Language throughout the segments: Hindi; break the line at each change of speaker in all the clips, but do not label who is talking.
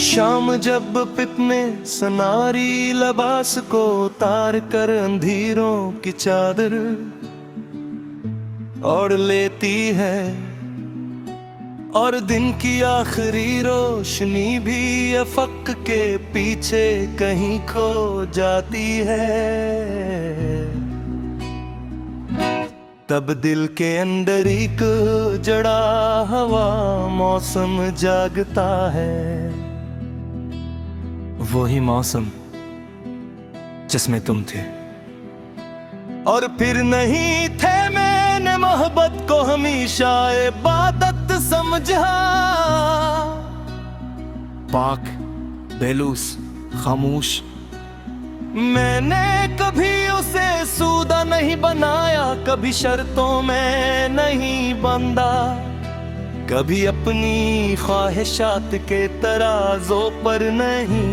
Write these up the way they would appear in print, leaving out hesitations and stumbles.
शाम जब पिपने सनारी लबास को उतार कर अंधेरों की चादर ओढ़ लेती है, और दिन की आखिरी रोशनी भी अफक के पीछे कहीं खो जाती है। तब दिल के अंदर एक जड़ा हवा मौसम जागता है, वही मौसम जिसमें तुम थे। और फिर नहीं थे, मैंने मोहब्बत को हमेशा इबादत समझा। पाक बेलूस खामोश, मैंने कभी उसे सूदा नहीं बनाया, कभी शर्तों में नहीं बंधा, कभी अपनी ख्वाहिशात के तराजों पर नहीं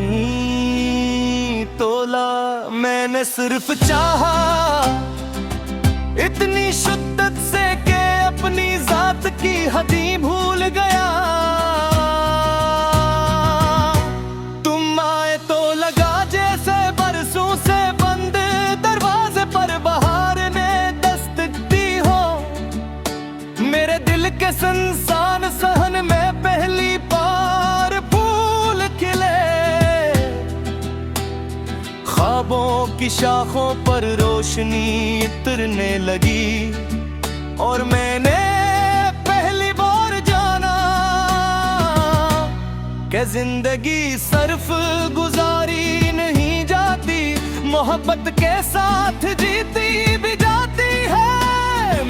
तोला। मैंने सिर्फ चाहा इतनी शिद्दत से कि अपनी जात की हदी भूल गया। तुम आए तो लगा जैसे बरसों से बंद दरवाजे पर बहार ने दस्तक दी हो। मेरे दिल के संसान सहन में पहली बार फूल खिले, ख्वाबों की शाखों पर रोशनी उतरने लगी, और मैंने पहली बार जाना कि जिंदगी सिर्फ गुजारी नहीं जाती, मोहब्बत के साथ जीती भी जाती है।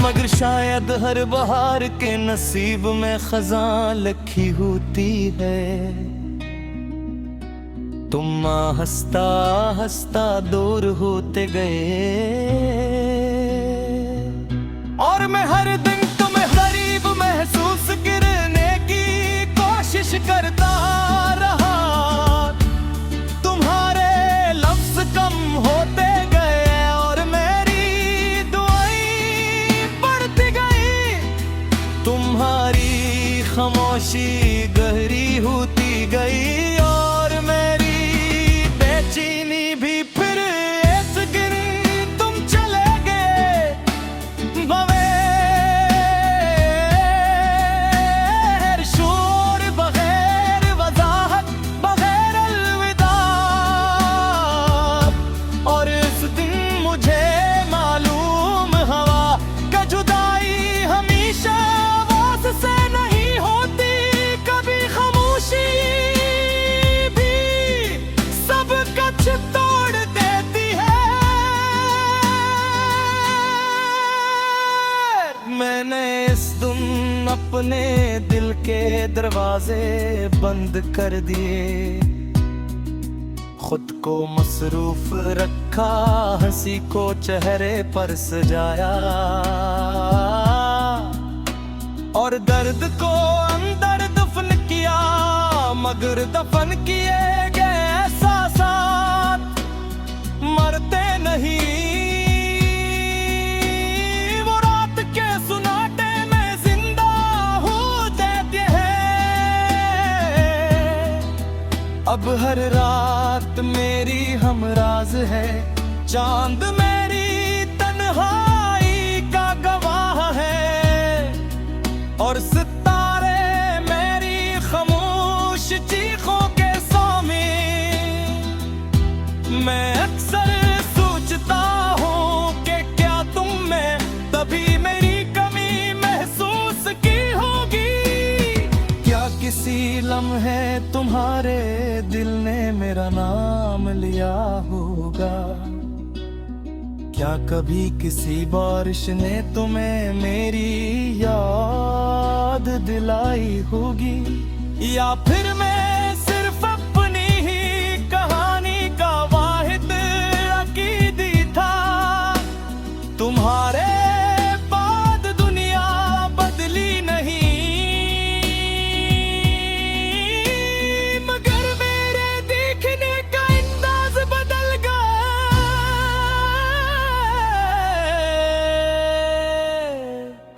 मगर शायद हर बहार के नसीब में खजां लिखी होती है। तुम हंसता हंसता दूर होते गए, और मैं हर दिन तुम्हें गरीब महसूस करने की कोशिश करता रहा। तुम्हारे लफ्ज कम होते गए और मेरी दुआएं बढ़ती गई। तुम्हारी खामोशी गहरी होती गई, और मेरी बेचैनी भी फिर एक गिर तुम चले गए। बगैर शोर, बगैर वजाहत, बगैर अलविदा। और इस दिन मुझे मालूम हवा का जुदाई हमेशा आवाज से नहीं होती, कभी खामोशी तोड़ देती है। मैंने इस दिन अपने दिल के दरवाजे बंद कर दिए, खुद को मसरूफ रखा, हंसी को चेहरे पर सजाया, और दर्द को अंदर दफन किया। मगर दफन किए गए एहसासात मरते नहीं, वो रात के सुनाटे में जिंदा हो जाते हैं। अब हर रात मेरी हमराज है, चांद मेरी तन्हाई का गवाह है, और सितारे मेरी खामोश चीखों के सामने। मैं अक्सर सोचता हूँ कि क्या तुम में तभी मेरी कमी महसूस की होगी। क्या किसी लम्हे तुम्हारे दिल ने मेरा नाम लिया होगा? क्या कभी किसी बारिश ने तुम्हें मेरी याद दिलाई होगी? या फिर मैं सिर्फ अपनी ही कहानी का वाहिद अकीदी था? तुम्हारे बाद दुनिया बदली नहीं, मगर मेरे देखने का अंदाज बदल गया।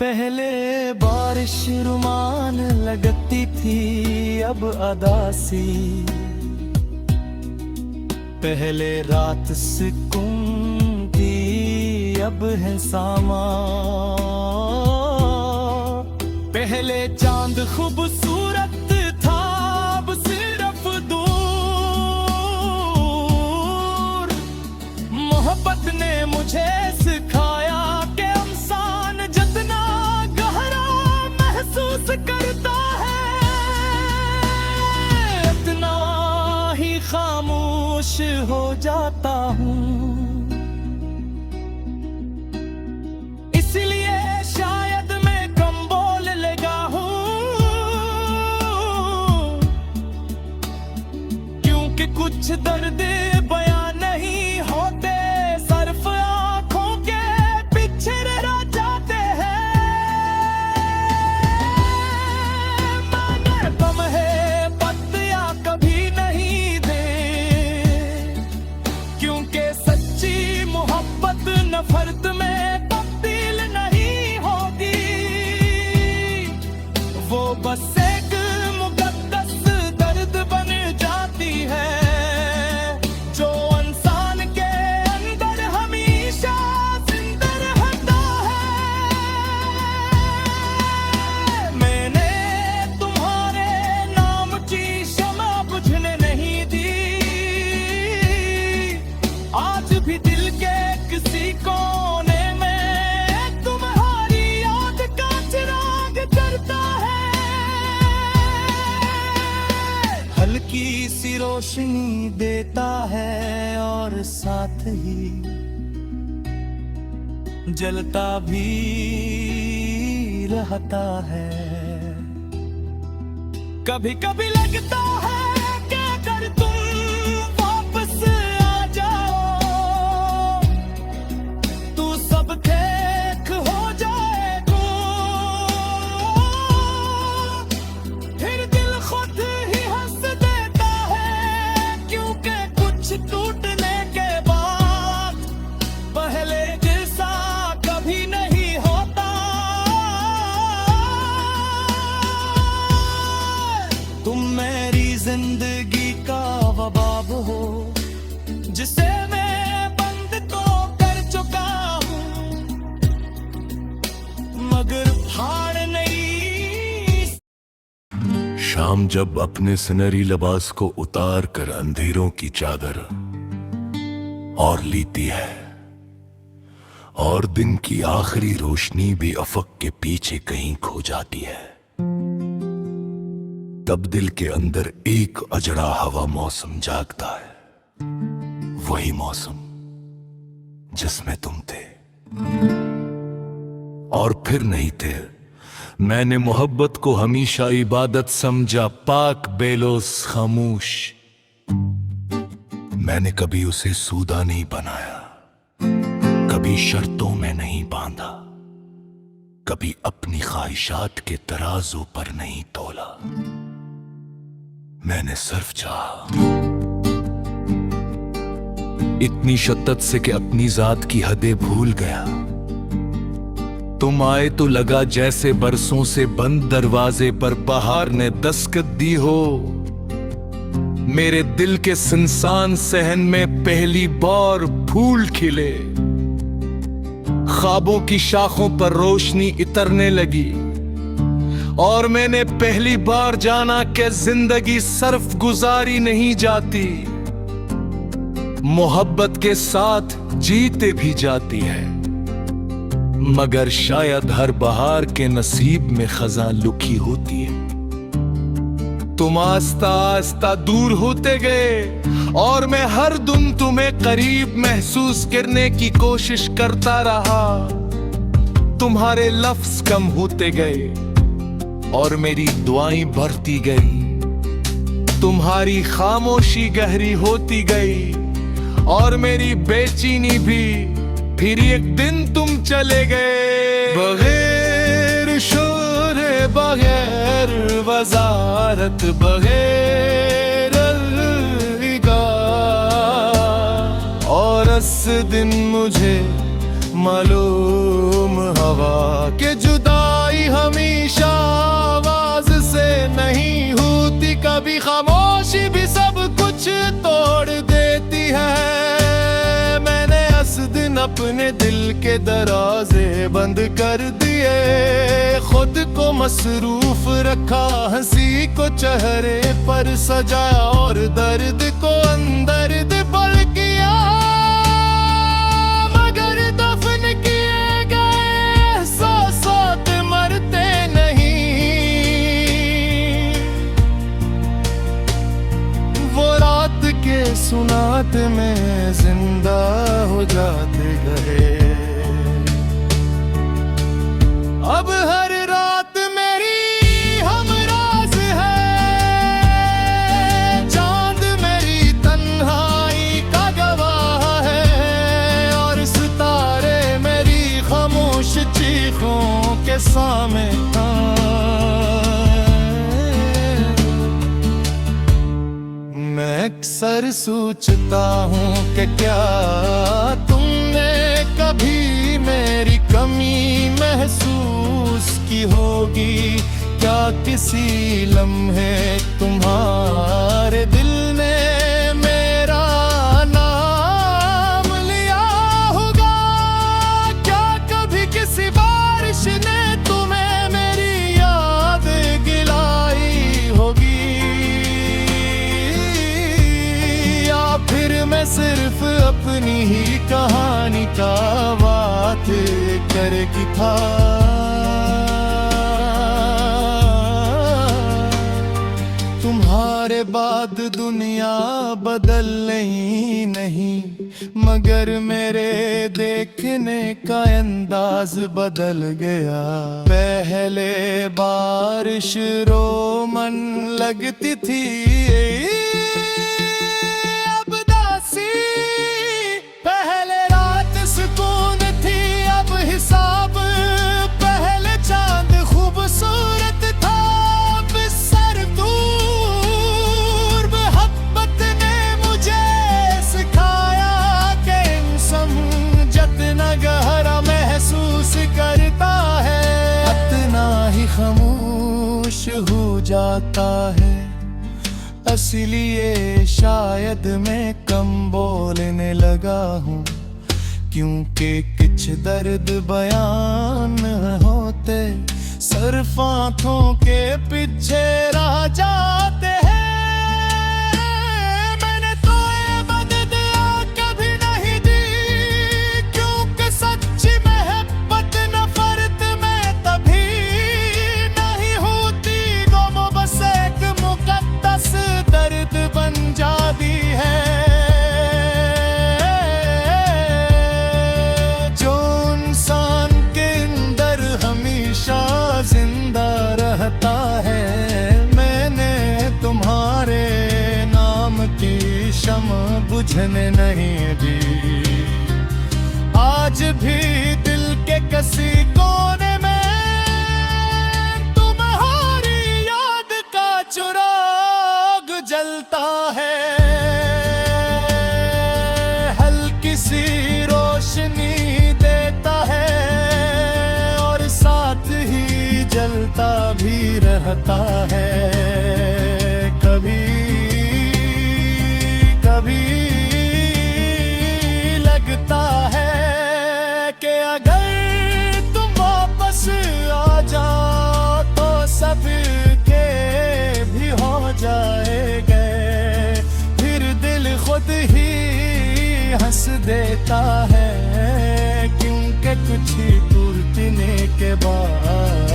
पहले बार बारिश रुमान लगती थी अब अदासी, पहले रात सुकून थी अब है सामा। पहले चांद खूबसूरत था अब सिर्फ दूर। मोहब्बत ने मुझे सिखाया कि इंसान जितना गहरा महसूस करता है इतना ही खामोश हो जाता हूँ। इसलिए शायद मैं कम बोल लगा हूँ, क्योंकि कुछ दर्द बयां नहीं होते, सिर्फ आंखों के पीछे रह जाते हैं। मैंने लम्हे पत्तियां कभी नहीं दे, क्योंकि सच्ची मोहब्बत नफरत में तब्दील नहीं होगी। वो बस एक मुकद्दस दर्द बन जाती है जो इंसान के अंदर हमेशा जिंदा रहता है। मैंने तुम्हारे नाम की शम्मा बुझने नहीं दी, आज भी दिल के किसी कोने में तुम्हारी याद का चिराग जलता है। हल्की सी रोशनी देता है और साथ ही जलता भी रहता है। कभी कभी लगता है कि अगर तुम वापस आ जाओ तो सब ठीक हो जाएगा। फिर दिल खुद ही हंस देता है, क्योंकि कुछ टूटने के बाद पहले जैसा कभी नहीं होता। तुम मेरी जिंदगी का वबाब हो जिसे मैं बंद तो कर चुका हूँ, मगर फाड़ नहीं।
शाम जब अपने सुनहरी लिबास को उतार कर अंधेरों की चादर और लेती है और दिन की आखिरी रोशनी भी अफक के पीछे कहीं खो जाती है, तब दिल के अंदर एक अजड़ा हवा मौसम जागता है। वही मौसम जिसमें तुम थे और फिर नहीं थे। मैंने मोहब्बत को हमेशा इबादत समझा, पाक बेलोस खामोश। मैंने कभी उसे सूदा नहीं बनाया, कभी शर्तों में नहीं बांधा, कभी अपनी ख्वाहिशात के तराजू पर नहीं तोला। मैंने सिर्फ चाहा इतनी शिद्दत से कि अपनी जात की हदें भूल गया। तुम आए तो लगा जैसे बरसों से बंद दरवाजे पर बहार ने दस्तक दी हो। मेरे दिल के सुनसान सहन में पहली बार फूल खिले, ख्वाबों की शाखों पर रोशनी इतरने लगी और मैंने पहली बार जाना कि जिंदगी सिर्फ गुजारी नहीं जाती, मोहब्बत के साथ जीते भी जाती है। मगर शायद हर बहार के नसीब में खजा लुकी होती है। तुम आस्ता आस्ता दूर होते गए और मैं हर दिन तुम्हें करीब महसूस करने की कोशिश करता रहा। तुम्हारे लफ्ज कम होते गए और मेरी दुआएं बढ़ती गई। तुम्हारी खामोशी गहरी होती गई और मेरी बेचैनी भी। फिर एक दिन तुम चले गए बगैर शोर, बगैर वजारत, बगैर अलविदा। और इस दिन मुझे मालूम हवा के जुदाई
हमेशा आवाज से नहीं होती, कभी खामोशी भी सब कुछ तोड़ देती है। मैंने उस दिन अपने दिल के दरवाजे बंद कर दिए, खुद को मसरूफ रखा, हंसी को चेहरे पर सजाया और दर्द को अंदर दबल किया। मगर दफन किए गए एहसासात मरते नहीं, वो रात के सुनात में जिंदा हो जाते गए। अब हर रात मेरी हमराज है, चांद मेरी तन्हाई का गवाह है, और सितारे मेरी खामोश चीखों के सामने। मैं अक्सर सोचता हूँ कि क्या तुमने कभी मेरी कमी महसूस की होगी, क्या किसी लम्हे तुम्हारे दिल ने मेरा नाम लिया होगा, क्या कभी किसी बारिश ने तुम्हें मेरी याद दिलाई होगी, या फिर मैं सिर्फ अपनी ही कहानी का बात करके था। तुम्हारे बाद दुनिया बदल ही नहीं, मगर मेरे देखने का अंदाज बदल गया। पहले बारिश रोमन लगती थी, अब दासी। पहले रात सुकून थी, अब हिसाब। पहले चांद खूबसूरत था, अब सर दूर। मोहब्बत ने मुझे सिखाया कि इंसान जितना गहरा महसूस करता है, उतना ही खामोश हो जाता है। इसलिए शायद मैं कम बोलने लगा हूँ, क्योंकि कुछ दर्द बयान होते सिर्फ आंखों के पीछे रह जाते हैं। मैंने तो ये बदला कभी नहीं दी, क्योंकि सच्ची मोहब्बत नफरत में तभी नहीं होती। गम बस एक मुकद्दस दर्द बन जाती है, जो इंसान के अंदर हमेशा जिंदा रहता है। मैंने तुम्हारे नाम की शम्म बुझने नहीं दी, आज भी दिल के किसी कोने में तुम्हारी याद का चिराग जलता है। हल्की सी रोशनी देता है और साथ ही जलता भी रहता है। कभी कभी लगता है कि अगर तुम वापस आ जाओ तो सब के भी हो जाएंगे। फिर दिल खुद ही हंस देता है, क्योंकि कुछ ही टूटने के बाद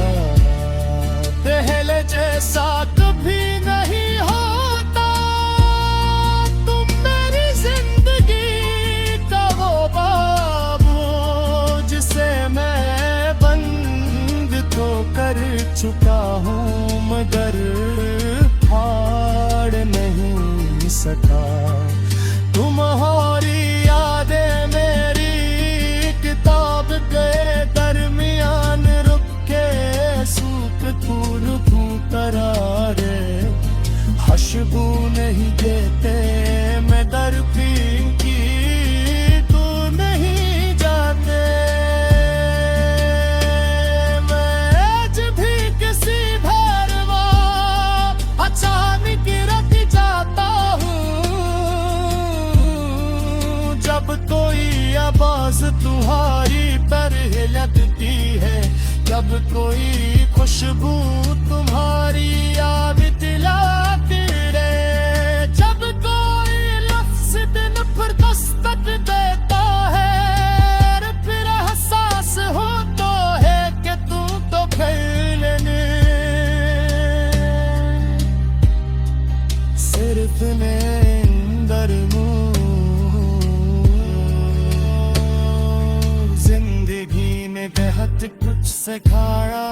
पहले जैसा कभी नहीं होता। तुम मेरी जिंदगी का वो बाब हो जिसे मैं बंद तो कर चुका हूँ, मगर फाड़ नहीं सका। तुम्हारी यादें मेरी किताब के दरमियान रुक के सूख फूल करारे खुशबू नहीं देते। मैं दर पी की तू नहीं जाते। मैं से खाड़ा